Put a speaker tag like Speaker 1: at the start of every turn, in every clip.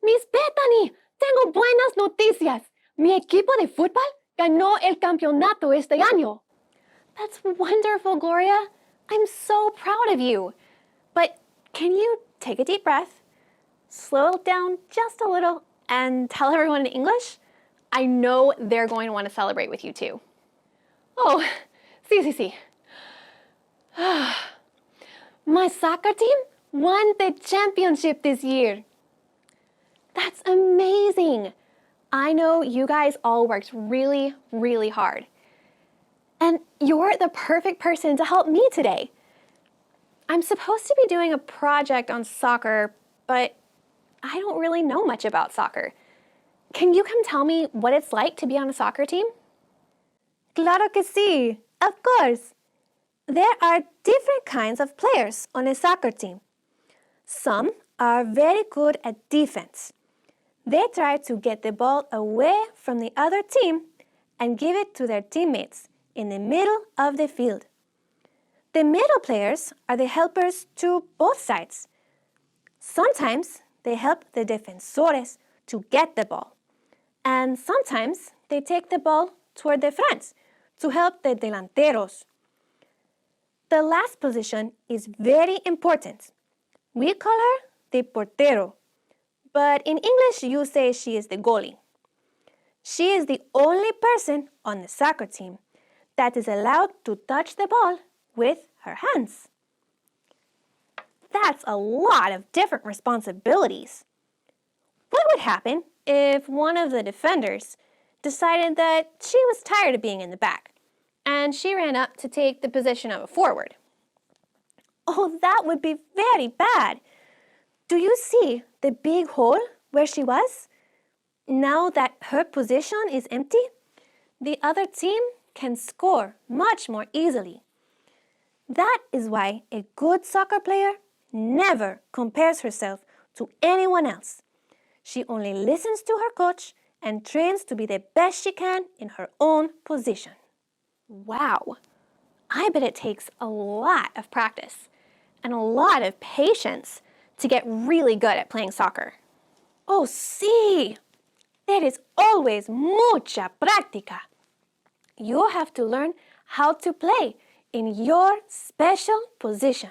Speaker 1: Miss Bethany, tengo buenas noticias. Mi equipo de fútbol ganó el campeonato este año. That's wonderful, Gloria. I'm so proud of you. But can you take a deep breath, slow it down just a little, and tell everyone in English? I know they're going to want to celebrate with you too. Oh, sí. My soccer team won the championship this year. That's amazing. I know you guys all worked really, really hard. And you're the perfect person to help me today. I'm supposed to be doing a project on soccer, but I don't really know much about soccer. Can you come tell me what it's like to be on a soccer team?
Speaker 2: Claro que sí, of course. There are different kinds of players on a soccer team. Some are very good at defense. They try to get the ball away from the other team and give it to their teammates in the middle of the field. The middle players are the helpers to both sides. Sometimes they help the defensores to get the ball, and sometimes they take the ball toward the front to help the delanteros. The last position is very important. We call her the portero, but in English you say she is the goalie. She is the only person on the soccer team that is allowed to touch the ball with her hands. That's a lot of different responsibilities. What would happen if one of the defenders decided that she was tired of being in the back
Speaker 1: and she ran up to take the position of a forward?
Speaker 2: Oh, that would be very bad. Do you see the big hole where she was? Now that her position is empty, the other team can score much more easily. That is why a good soccer player never compares herself to anyone else. She only listens to her coach and trains to be the best she can in her own position.
Speaker 1: Wow, I bet it takes a lot of practice and a lot of patience to get really good at playing soccer.
Speaker 2: Oh, sí! There is always mucha práctica. You have to learn how to play in your special position.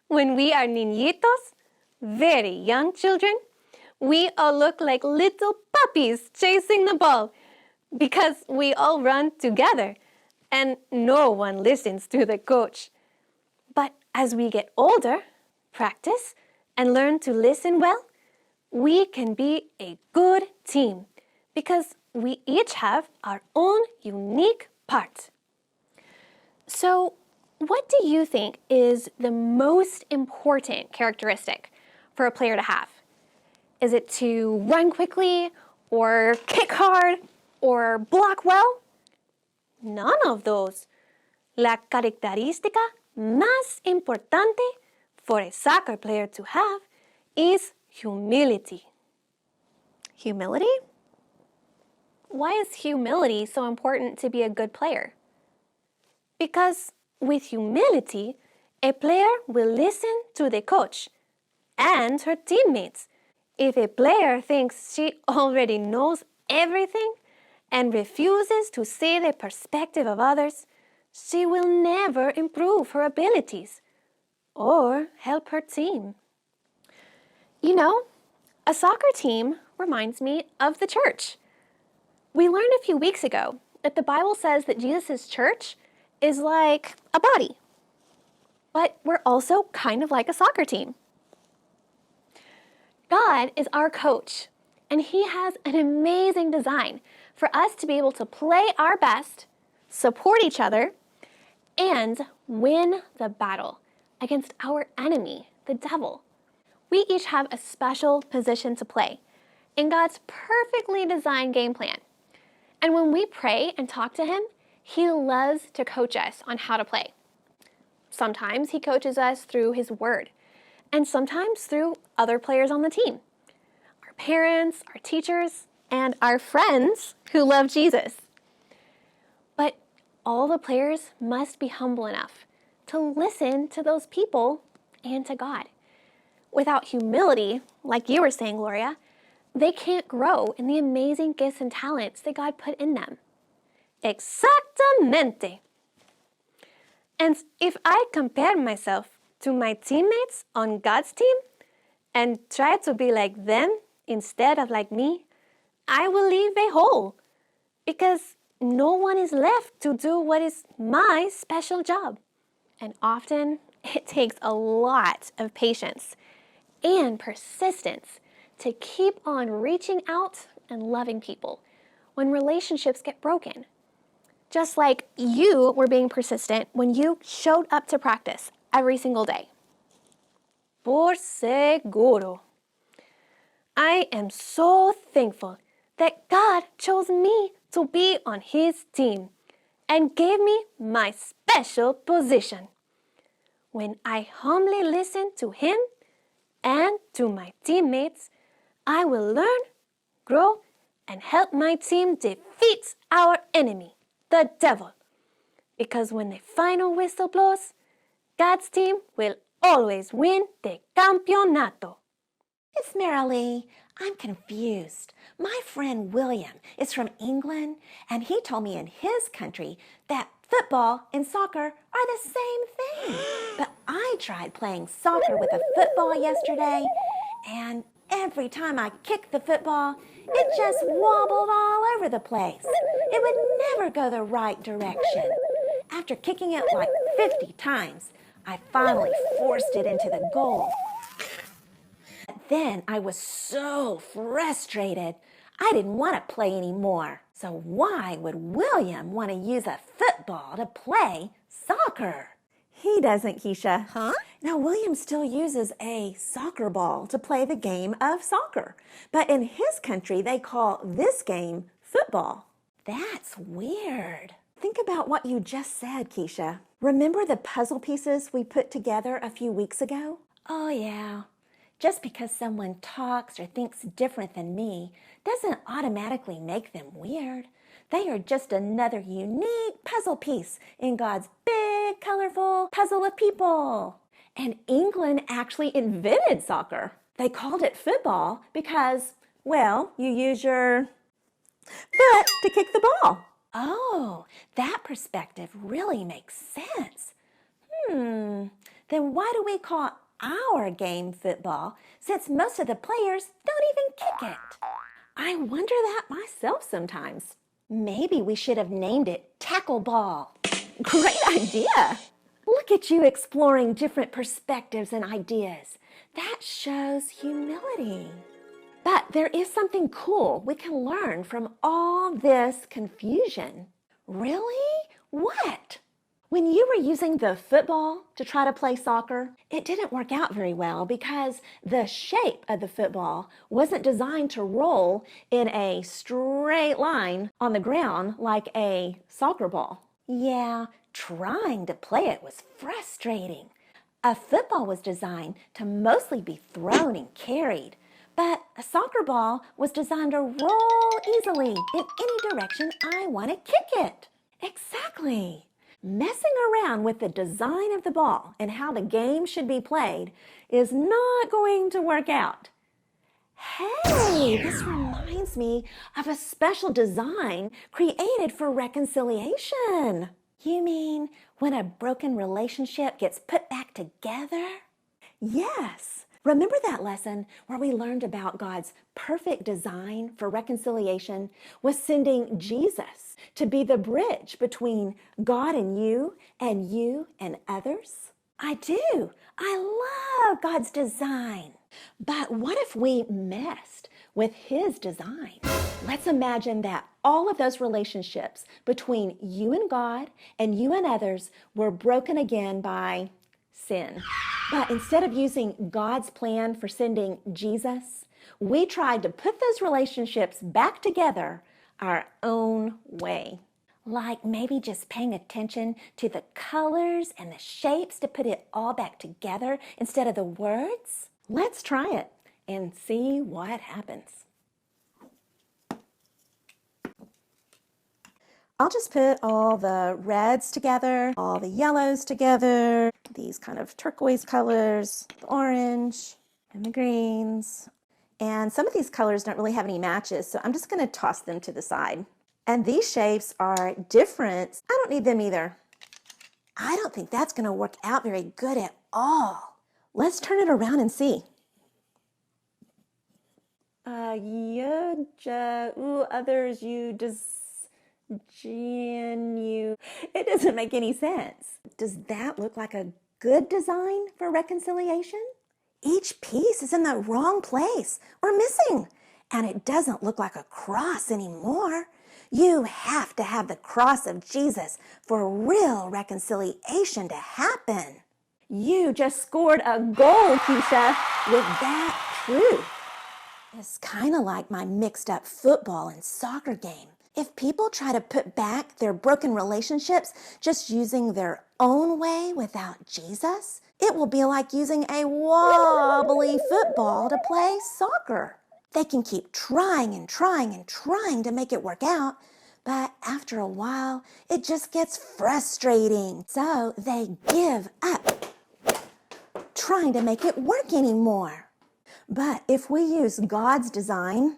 Speaker 2: When we are niñitos, very young children, we all look like little puppies chasing the ball because we all run together and no one listens to the coach. But as we get older, practice, and learn to listen well, we can be a good team because we each have our own unique part.
Speaker 1: So, what do you think is the most important characteristic for a player to have? Is it to run quickly, or kick hard, or block well?
Speaker 2: None of those. La característica más importante for a soccer player to have is humility.
Speaker 1: Humility? Why is humility so important to be a good player?
Speaker 2: Because with humility, a player will listen to the coach and her teammates. If a player thinks she already knows everything and refuses to see the perspective of others, she will never improve her abilities or help her team.
Speaker 1: You know, a soccer team reminds me of the church. We learned a few weeks ago that the Bible says that Jesus' church is like a body, but we're also kind of like a soccer team. God is our coach, and He has an amazing design for us to be able to play our best, support each other, and win the battle against our enemy, the devil. We each have a special position to play in God's perfectly designed game plan. And when we pray and talk to Him, He loves to coach us on how to play. Sometimes He coaches us through His Word, and sometimes through other players on the team, our parents, our teachers, and our friends who love Jesus. But all the players must be humble enough to listen to those people and to God. Without humility, like you were saying, Gloria, they can't grow in the amazing gifts and talents that God put in them.
Speaker 2: Exactamente. And if I compare myself to my teammates on God's team and try to be like them instead of like me, I will leave a hole because no one is left to do what is my special job.
Speaker 1: And often it takes a lot of patience and persistence to keep on reaching out and loving people when relationships get broken. Just like you were being persistent when you showed up to practice every single day.
Speaker 2: Por seguro. I am so thankful that God chose me to be on His team and gave me my special position. When I humbly listen to Him and to my teammates, I will learn, grow, and help my team defeat our enemy, the devil. Because when the final whistle blows, God's team will always win the campeonato.
Speaker 3: Miss Marilee, I'm confused. My friend William is from England, and he told me in his country that football and soccer are the same thing. But I tried playing soccer with a football yesterday, and every time I kicked the football, it just wobbled all over the place. It would never go the right direction. After kicking it like 50 times, I finally forced it into the goal. Then I was so frustrated, I didn't want to play anymore. So why would William want to use a football to play soccer?
Speaker 4: He doesn't, Keisha.
Speaker 3: Huh?
Speaker 4: Now, William still uses a soccer ball to play the game of soccer. But in his country, they call this game football.
Speaker 3: That's weird.
Speaker 4: Think about what you just said, Keisha. Remember the puzzle pieces we put together a few weeks ago?
Speaker 3: Oh, yeah. Just because someone talks or thinks different than me doesn't automatically make them weird. They are just another unique puzzle piece in God's big, colorful puzzle of people.
Speaker 4: And England actually invented soccer. They called it football because, well, you use your foot to kick the ball.
Speaker 3: Oh, that perspective really makes sense. Then why do we call our game football since most of the players don't even kick it?
Speaker 4: I wonder that myself sometimes.
Speaker 3: Maybe we should have named it tackle ball.
Speaker 4: Great idea. Look at you exploring different perspectives and ideas. That shows humility. But there is something cool we can learn from all this confusion.
Speaker 3: Really? What?
Speaker 4: When you were using the football to try to play soccer, it didn't work out very well because the shape of the football wasn't designed to roll in a straight line on the ground like a soccer ball.
Speaker 3: Yeah, trying to play it was frustrating. A football was designed to mostly be thrown and carried, but a soccer ball was designed to roll easily in any direction I want to kick it.
Speaker 4: Exactly. Messing around with the design of the ball and how the game should be played is not going to work out. Hey, this reminds me of a special design created for reconciliation.
Speaker 3: You mean when a broken relationship gets put back together?
Speaker 4: Yes. Remember that lesson where we learned about God's perfect design for reconciliation was sending Jesus to be the bridge between God and you and others?
Speaker 3: I do. I love God's design.
Speaker 4: But what if we messed with His design? Let's imagine that all of those relationships between you and God and you and others were broken again by sin. But instead of using God's plan for sending Jesus, we tried to put those relationships back together our own way.
Speaker 3: Like maybe just paying attention to the colors and the shapes to put it all back together instead of the words?
Speaker 4: Let's try it and see what happens. I'll just put all the reds together, all the yellows together, these kind of turquoise colors, the orange. and the greens. And some of these colors don't really have any matches, so I'm just going to toss them to the side. And these shapes are different. I don't need them either. I don't think that's going to work out very good at all. Let's turn it around and see. Others, you, you. It doesn't make any sense. Does that look like a good design for reconciliation? Each piece is in the wrong place or missing, and it doesn't look like a cross anymore. You have to have the cross of Jesus for real reconciliation to happen. You just scored a goal, Keisha, with that truth. It's kind of like my mixed up football and soccer game. If people try to put back their broken relationships just using their own way without Jesus, it will be like using a wobbly football to play soccer. They can keep trying and trying and trying to make it work out, but after a while, it just gets frustrating. So they give up trying to make it work anymore. But if we use God's design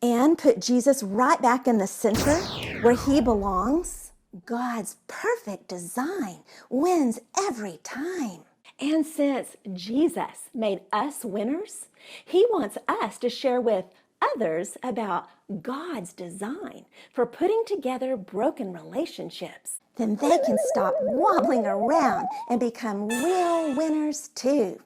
Speaker 4: and put Jesus right back in the center where he belongs, God's perfect design wins every time. And since Jesus made us winners, he wants us to share with others about God's design for putting together broken relationships. Then they can stop wobbling around and become real winners too.